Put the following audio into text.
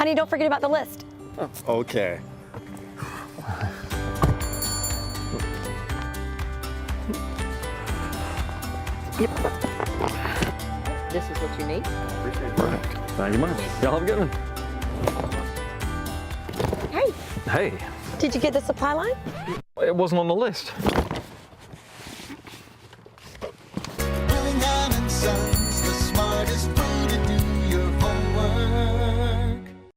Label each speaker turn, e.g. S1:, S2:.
S1: Honey, don't forget about the list.
S2: Okay.
S3: This is what you need.
S4: Perfect. Thank you much. Y'all have a good one.
S1: Hey,
S4: Hey,
S1: did you get the supply line?
S4: it wasn't on the list.